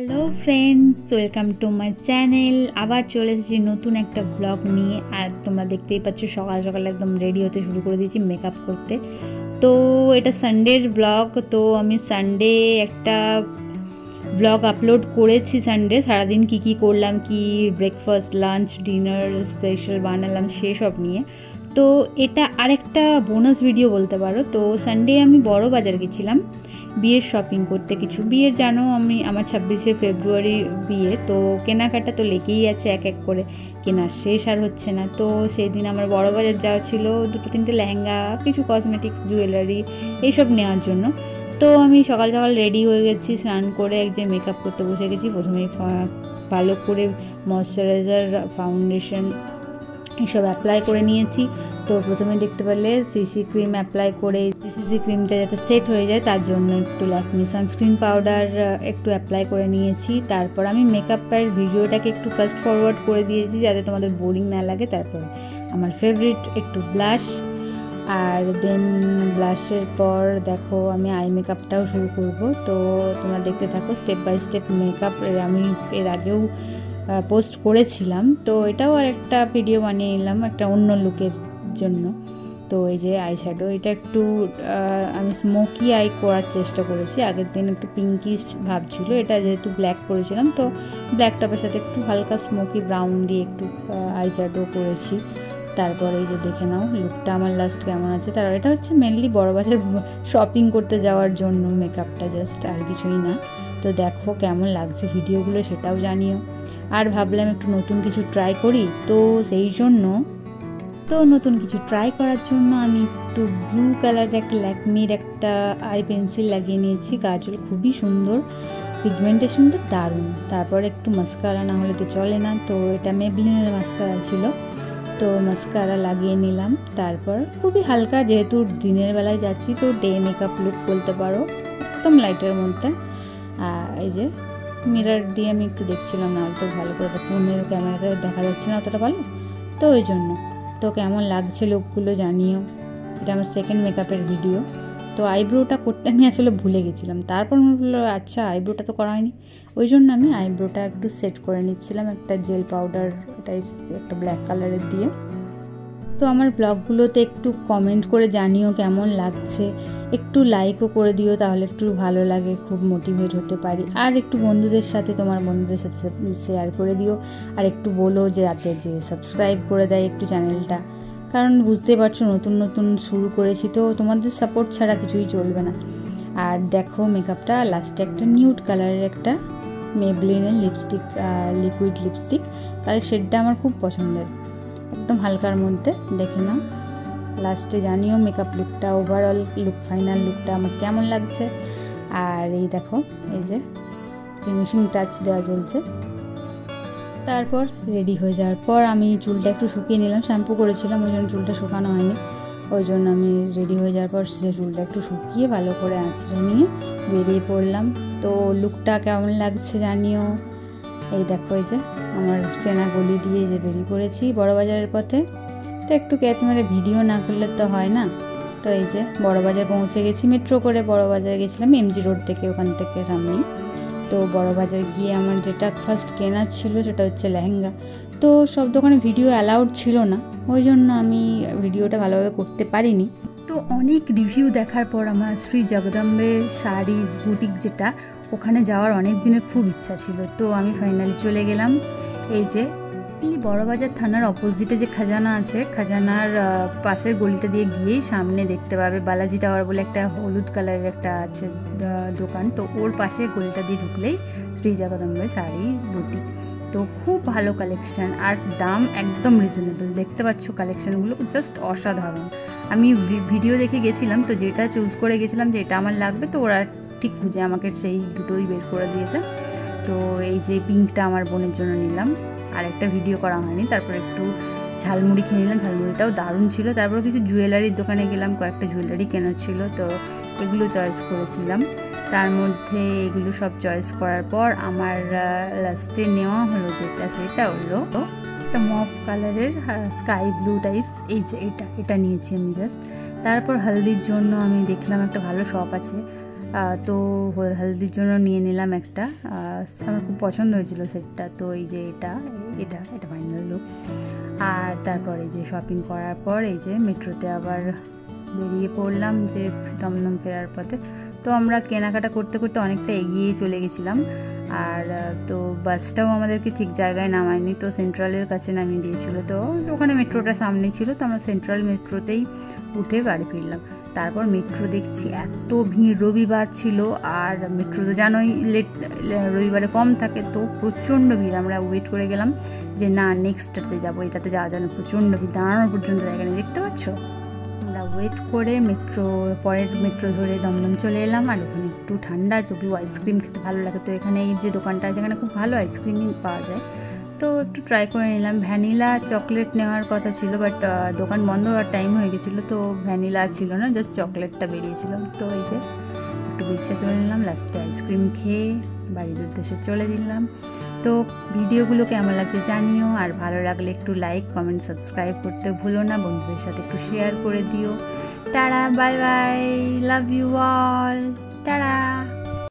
Hello friends, welcome to my channel. আবার চলে এসেছি নতুন একটা ব্লগ নিয়ে। আর তোমরা দেখতেই পাচ্ছ সকাল সকাল একদম রেডি হতে শুরু করে দিয়েছি মেকআপ করতে। তো এটা সানডের ব্লগ। তো আমি সানডে একটা ব্লগ আপলোড করেছি। সানডে সারাদিন কি করলাম, কি ব্রেকফাস্ট, লাঞ্চ, ডিনার স্পেশাল বানালাম সেসব নিয়ে। তো এটা আরেকটা বোনাস ভিডিও বলতে পারো। তো সানডে আমি বড় বাজার গেছিলাম বিয়ের শপিং করতে। কিছু বিয়ের জানো, আমার 26শে ফেব্রুয়ারি বিয়ে। তো কেনাকাটা তো লেগেই আছে, এক এক করে কেনা শেষ আর হচ্ছে না। তো সেই দিন আমার বড় বাজার যাওয়া ছিল, 2-3টে লেহেঙ্গা, কিছু কসমেটিক্স, জুয়েলারি এইসব নেওয়ার জন্য। তো আমি সকাল সকাল রেডি হয়ে গেছি, স্নান করে যে মেকআপ করতে বসে গেছি। প্রথমেই ভালো করে ময়শ্চারাইজার, ফাউন্ডেশন এসব অ্যাপ্লাই করে নিয়েছি। তো প্রথমে দেখতে পেলে সিসি ক্রিম অ্যাপ্লাই করে, সিসি ক্রিমটা যাতে সেট হয়ে যায় তার জন্য একটু ল্যাকমি সানস্ক্রিন পাউডার একটু অ্যাপ্লাই করে নিয়েছি। তারপর আমি মেকআপের ভিডিওটাকে একটু ফাস্ট ফরওয়ার্ড করে দিয়েছি যাতে তোমাদের বোরিং না লাগে। তারপর আমার ফেভারিট একটু ব্লাশ, আর দেন ব্লাশের পর দেখো আমি আই মেকআপটাও শুরু করব। তো তোমরা দেখতে থাকো স্টেপ বাই স্টেপ মেকআপ। আমি এর আগেও পোস্ট করেছিলাম, তো এটাও আর একটা ভিডিও বানিয়ে নিলাম একটা অন্য লুকের জন্য। তো এই যে আই শ্যাডো, এটা একটু আমি স্মোকি আই করার চেষ্টা করেছি। আগের দিন একটু পিঙ্কিশ ভাব ছিল, এটা যেহেতু ব্ল্যাক করেছিলাম তো ব্ল্যাক টপের সাথে একটু হালকা স্মোকি ব্রাউন দিয়ে একটু আই শ্যাডো করেছি। তারপরে এই যে দেখে নাও লুকটা আমার লাস্ট কেমন আছে। তার এটা হচ্ছে মেনলি বড়বাজার শপিং করতে যাওয়ার জন্য মেকআপটা, জাস্ট আর কিছুই না। তো দেখো কেমন লাগছে ভিডিওগুলো সেটাও জানিও। আর ভাবলাম একটু নতুন কিছু ট্রাই করি, তো সেই জন্য নতুন কিছু ট্রাই করার জন্য আমি একটু ব্লু কালারের একটা ল্যাকমির একটা আই পেন্সিল লাগিয়ে নিয়েছি। কাজল খুবই সুন্দর, পিগমেন্টেশনটা দারুণ। তারপর একটু মাস্কারা না হলে তো চলে না। তো এটা মেবলিনের মাস্কারা ছিল, তো মাস্কারা লাগিয়ে নিলাম। তারপর খুবই হালকা, যেহেতু দিনের বেলায় যাচ্ছি তো ডে মেকআপ লুক বলতে পারো, একদম লাইটের মধ্যে। এই যে মিরর দিয়ে আমি একটু দেখছিলাম, না তো ভালো করে ফোনের ক্যামেরাতে দেখা যাচ্ছে না অতটা ভালো, তো ওই জন্য। তো কেমন লাগছে লুকগুলো জানিও। এটা আমার সেকেন্ড মেকআপের ভিডিও। তো আইব্রোটা করতে আমি আসলে ভুলে গেছিলাম। তারপর মনে হলো আচ্ছা আইব্রোটা তো করা হয়নি, ওই জন্য আমি আইব্রোটা একটু সেট করে নিচ্ছিলাম একটা জেল পাউডার টাইপস একটা ব্ল্যাক কালারের দিয়ে। তো আমার ব্লগগুলোতে একটু কমেন্ট করে জানিও কেমন লাগছে, একটু লাইকও করে দিও, তাহলে একটু ভালো লাগে, খুব মোটিভেট হতে পারি। আর একটু বন্ধুদের সাথে, তোমার বন্ধুদের সাথে শেয়ার করে দিও। আর একটু বলো যে রাতে যে সাবস্ক্রাইব করে দেয় একটু চ্যানেলটা, কারণ বুঝতে পারছো নতুন নতুন শুরু করেছি, তো তোমাদের সাপোর্ট ছাড়া কিছুই চলবে না। আর দেখো মেকআপটা লাস্টে একটা নিউড কালারের একটা মেবলিনের লিপস্টিক, লিকুইড লিপস্টিক, তাহলে শেডটা আমার খুব পছন্দের, একদম হালকার মধ্যে। দেখে নাও লাস্টে জানিও মেকআপ লুকটা, ওভারঅল লুক, ফাইনাল লুকটা আমার কেমন লাগছে। আর এই দেখো এই যে ফিনিশিং টাচ দেওয়া চলছে। তারপর রেডি হয়ে যাওয়ার পর আমি চুলটা একটু শুকিয়ে নিলাম, শ্যাম্পু করেছিলাম ওই জন্য চুলটা শুকানো হয়নি, ওই জন্য আমি রেডি হয়ে যাওয়ার পর সে চুলটা একটু শুকিয়ে ভালো করে আঁচড়ে নিয়ে বেরিয়ে পড়লাম। তো লুকটা কেমন লাগছে জানিও। এই দেখো এই যে আমার চেনা গলি দিয়ে যে বেরিয়ে পড়েছি বড়বাজারের পথে। তো একটু ক্যাচ মেরে ভিডিও না করলে তো হয় না। তো এই যে বড়বাজার পৌঁছে গেছি, মেট্রো করে বড়বাজার গেছিলাম এমজি রোড থেকে, ওখান থেকে সামনেই। তো বড়বাজার গিয়ে আমার যেটা ফার্স্ট কেনার ছিল সেটা হচ্ছে লেহেঙ্গা। তো সব দোকানে ভিডিও অ্যালাউড ছিল না, ওই জন্য আমি ভিডিওটা ভালোভাবে করতে পারিনি। তো অনেক রিভিউ দেখার পর আমার শ্রী জগদম্বে শাড়ি বুটিক যেটা, ওখানে যাওয়ার অনেক দিনের খুব ইচ্ছা ছিল। তো আমি ফাইনালি চলে গেলাম। এই যে বড়বাজার থানার অপোজিটে যে খাজানা আছে, খাজানার পাশের গলিটা দিয়ে গিয়েই সামনে দেখতে পাবে বালাজি টাওয়ার বলে একটা হলুদ কালারের একটা আছে দোকান। তো ওর পাশে গলিটা দিয়ে ঢুকলেই শ্রী জগদম্বে শাড়ি বুটিক। তো খুব ভালো কালেকশান, আর দাম একদম রিজনেবল। দেখতে পাচ্ছ কালেকশানগুলো জাস্ট অসাধারণ। আমি ভিডিও দেখে গেছিলাম, তো যেটা চুজ করে গেছিলাম যে এটা আমার লাগবে, তো ওরা ঠিক বুঝে আমাকে সেই দুটোই বের করে দিয়েছে। তো এই যে পিঙ্কটা আমার বোনের জন্য নিলাম, আর একটা ভিডিও করা হয়নি। তারপর একটু ঝালমুড়ি খেয়ে নিলাম, ঝালমুড়িটাও দারুণ ছিল। তারপর কিছু জুয়েলারির দোকানে গেলাম, কয়েকটা জুয়েলারি কেনার ছিল, তো এগুলো চয়েস করেছিলাম। তার মধ্যে এগুলো সব চয়েস করার পর আমার লাস্টে নেওয়া হলো যেটা, সেটা হলো একটা মফ কালারের স্কাই ব্লু টাইপস। এই যে এটা নিয়েছি আমি জাস্ট। তারপর হলদির জন্য আমি দেখলাম একটা ভালো শপ আছে, তো হলদির জন্য নিয়ে নিলাম একটা, আমার খুব পছন্দ হয়েছিল সেটটা। তো এই যে এটা ফাইনাল লুক। আর তারপরে যে শপিং করার পর এই যে মেট্রোতে আবার বেরিয়ে পড়লাম যে দমদম ফেরার পথে। তো আমরা কেনাকাটা করতে করতে অনেকটা এগিয়ে চলে গেছিলাম। আর তো বাসটাও আমাদেরকে ঠিক জায়গায় নামায়নি, তো সেন্ট্রালের কাছে নামিয়ে দিয়েছিল। তো ওখানে মেট্রোটা সামনে ছিল, তো আমরা সেন্ট্রাল মেট্রোতেই উঠে বাড়ি ফিরলাম। তারপর মেট্রো দেখছি এত ভিড়, রবিবার ছিল, আর মেট্রো তো জানোই রবিবারে কম থাকে, তো প্রচণ্ড ভিড়। আমরা ওয়েট করে গেলাম যে না নেক্সটটাতে যাবো, এটাতে যাওয়া যায় না, প্রচণ্ড ভিড়, দাঁড়ানোর পর্যন্ত জায়গা নেই, দেখতে পাচ্ছ। আমরা ওয়েট করে পরের মেট্রো ধরে দমদম চলে এলাম। আর ওখানে একটু ঠান্ডা, তবুও আইসক্রিম খেতে ভালো লাগে। তো এখানে এই যে দোকানটা আছে, এখানে খুব ভালো আইসক্রিমই পাওয়া যায়, তো একটু ট্রাই করে নিলাম। ভ্যানিলা চকলেট নেওয়ার কথা ছিল, বাট দোকান বন্ধ হওয়ার টাইম হয়ে গেছিলো, তো ভ্যানিলা ছিল না, জাস্ট চকলেটটা বেরিয়েছিল। তো এই যে একটু রিক্সা চলে নিলাম, লাস্টে আইসক্রিম খেয়ে বাড়ির উদ্দেশ্যে চলে দিলাম। তো ভিডিওগুলো কেমন লাগছে জানিও, আর ভালো লাগলে একটু লাইক, কমেন্ট, সাবস্ক্রাইব করতে ভুলো না, বন্ধুদের সাথে একটু শেয়ার করে দিও। Tata, bye bye, love you all, tata.